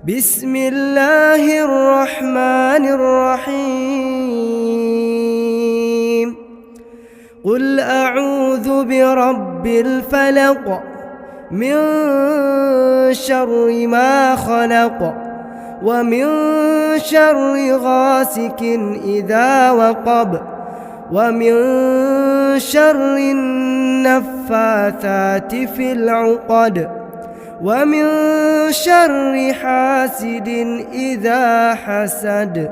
بسم الله الرحمن الرحيم. قل أعوذ برب الفلق من شر ما خلق ومن شر غاسق إذا وقب ومن شر النفاثات في العقد ومن شر حاسد إذا حسد.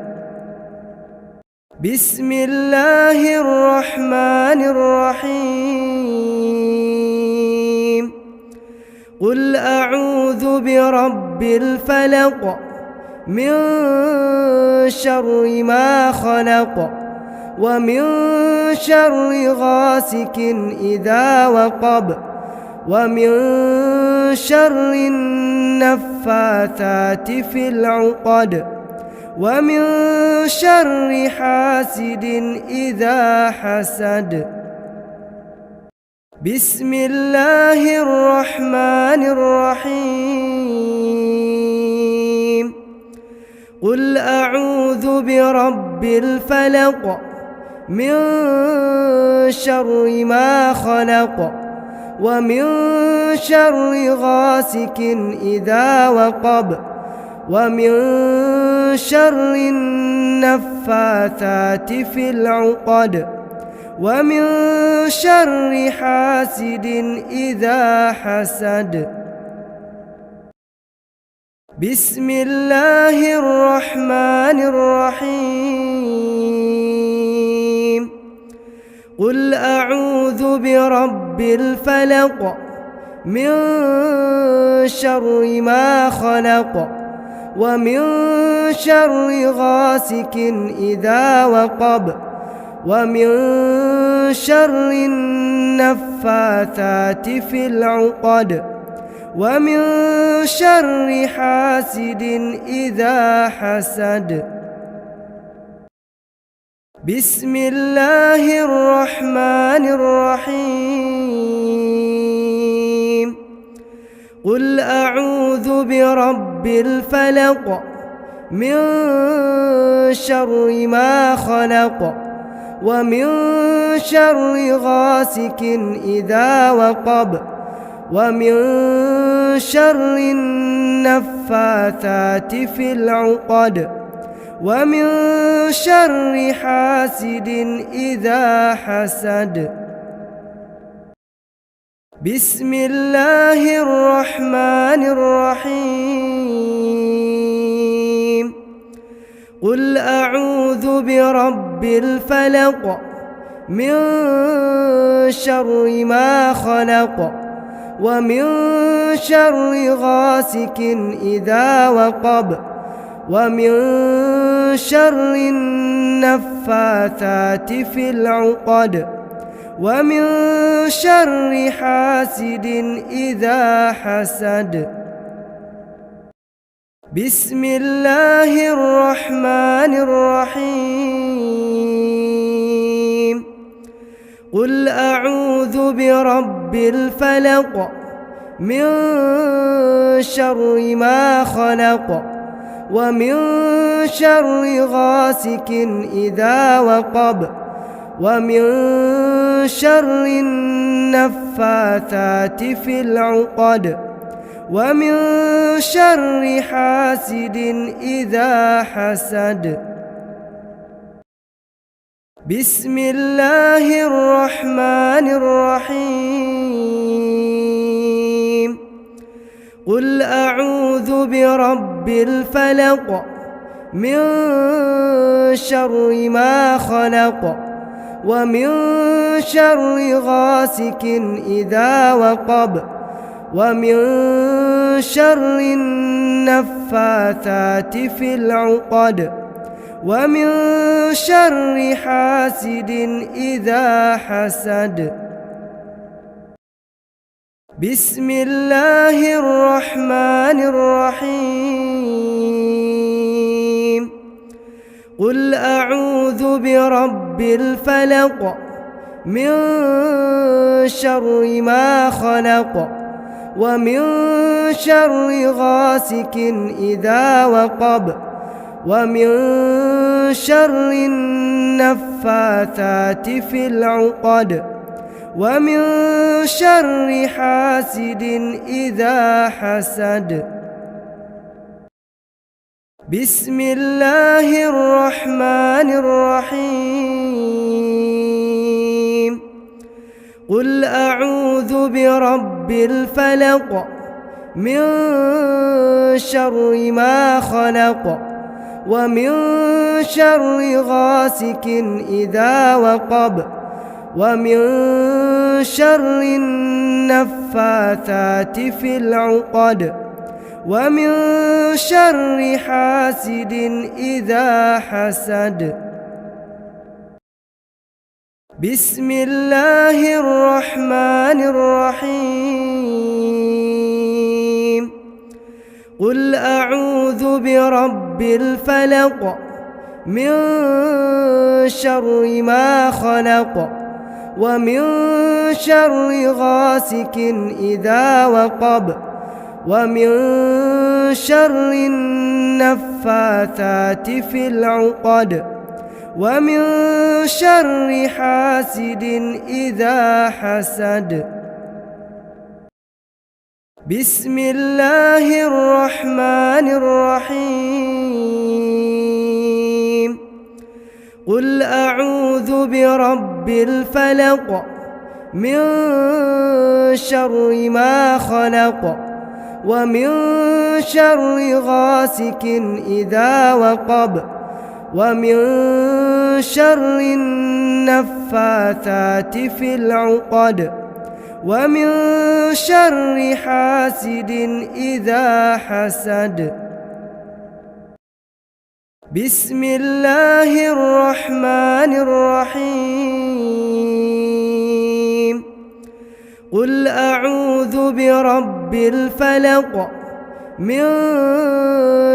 بسم الله الرحمن الرحيم. قل أعوذ برب الفلق من شر ما خلق ومن شر غاسق إذا وقب ومن شر النفاثات في العقد ومن شر حاسد إذا حسد. بسم الله الرحمن الرحيم. قل أعوذ برب الفلق من شر ما خلق ومن شر غاسق إذا وقب ومن شر النفاثات في العقد ومن شر حاسد إذا حسد. بسم الله الرحمن الرحيم. قل أعوذ برب الفلق من شر ما خلق ومن شر غاسق إذا وقب ومن شر النفاثات في العقد ومن شر حاسد إذا حسد. بسم الله الرحمن الرحيم. قل أعوذ برب الفلق من شر ما خلق ومن شر غاسق إذا وقب ومن شر النفاثات في العقد ومن شر حاسد إذا حسد. بسم الله الرحمن الرحيم. قل أعوذ برب الفلق من شر ما خلق ومن شر غاسق إذا وقب ومن شر النفاثات في العقد ومن شر حاسد إذا حسد. بسم الله الرحمن الرحيم. قل أعوذ برب الفلق من شر ما خلق ومن شر غاسق إذا وقب ومن شر النفاثات في العقد ومن شر حاسد إذا حسد. بسم الله الرحمن الرحيم. قل أعوذ برب الفلق من شر ما خلق ومن شر غاسق إذا وقب ومن شر النفاثات في العقد ومن شر حاسد إذا حسد. بسم الله الرحمن الرحيم. قل أعوذ برب الفلق من شر ما خلق ومن شر غاسق إذا وقب ومن شر النفاثات في العقد ومن شر حاسد إذا حسد. بسم الله الرحمن الرحيم. قل أعوذ برب الفلق من شر ما خلق ومن شر غاسق إذا وقب ومن شر النفاثات في العقد ومن شر حاسد إذا حسد. بسم الله الرحمن الرحيم. قل أعوذ برب الفلق من شر ما خلق ومن شر غاسق إذا وقب ومن شر النفاثات في العقد ومن شر حاسد إذا حسد. بسم الله الرحمن الرحيم. قل أعوذ برب الفلق من شر ما خلق ومن شر غاسق إذا وقب ومن شر النفاثات في العقد ومن شر حاسد إذا حسد. بسم الله الرحمن الرحيم. قل أعوذ برب الفلق من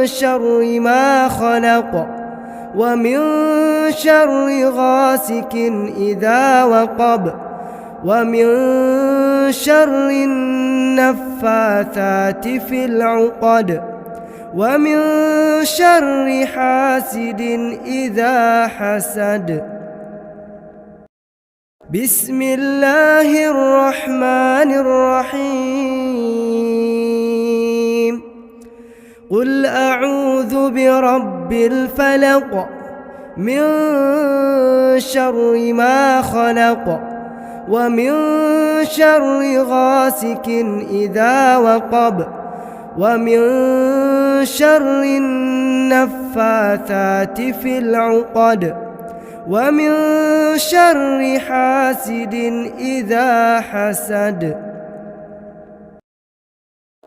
شر ما خلق ومن شر غاسق إذا وقب ومن شر النفاثات في العقد ومن شر حاسد إذا حسد. بسم الله الرحمن الرحيم. قل أعوذ برب الفلق من شر ما خلق ومن شر غاسق إذا وقب ومن شر النفاثات في العقد ومن شر حاسد إذا حسد. بسم الله الرحمن الرحيم. قل أعوذ برب الفلق من شر ما خلق ومن شر غاسق إذا وقب ومن شر النفاثات في العقد ومن شر حاسد إذا حسد.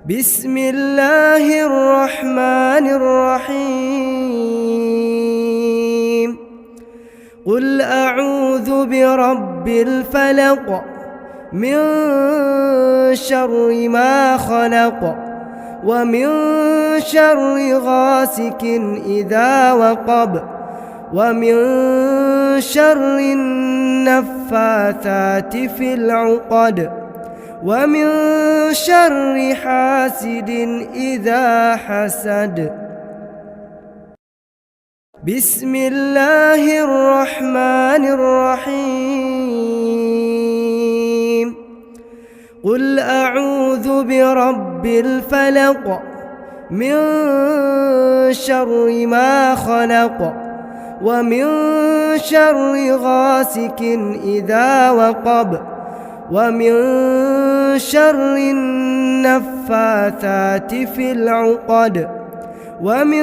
بسم الله الرحمن الرحيم. قل أعوذ برب الفلق من شر ما خلق ومن شر غاسق إذا وقب ومن شر النفاثات في العقد ومن شر حاسد إذا حسد. بسم الله الرحمن الرحيم. قل أعوذ برب الفلق من شر ما خلق ومن شر غاسق إذا وقب ومن شر النفاثات في العقد ومن شر النفاثات في العقد ومن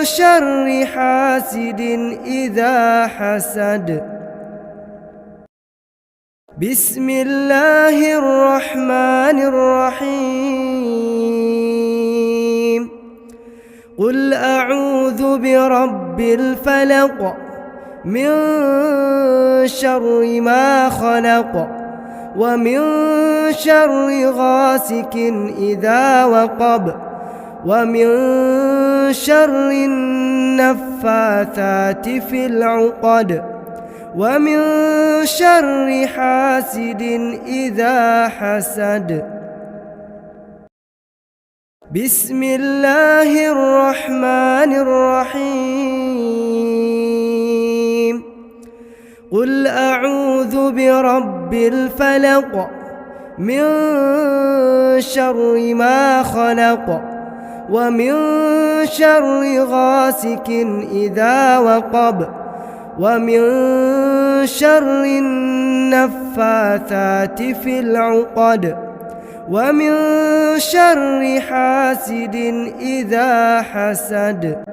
شر حاسد إذا حسد. بسم الله الرحمن الرحيم. قل أعوذ برب الفلق من شر ما خلق ومن شر غاسق إذا وقب ومن شر النفاثات في العقد بسم الله الرحمن الرحيم. قل أعوذ برب الفلق من شر ما خلق ومن شر غاسق إذا وقب ومن شر النفاثات في العقد ومن شر حاسد إذا حسد. بسم الله الرحمن الرحيم قل أعوذ برب الفلق من شر ما خلق ومن شر غاسق إذا وقب ومن شر النفاثات في العقد ومن شر حاسد إذا حسد.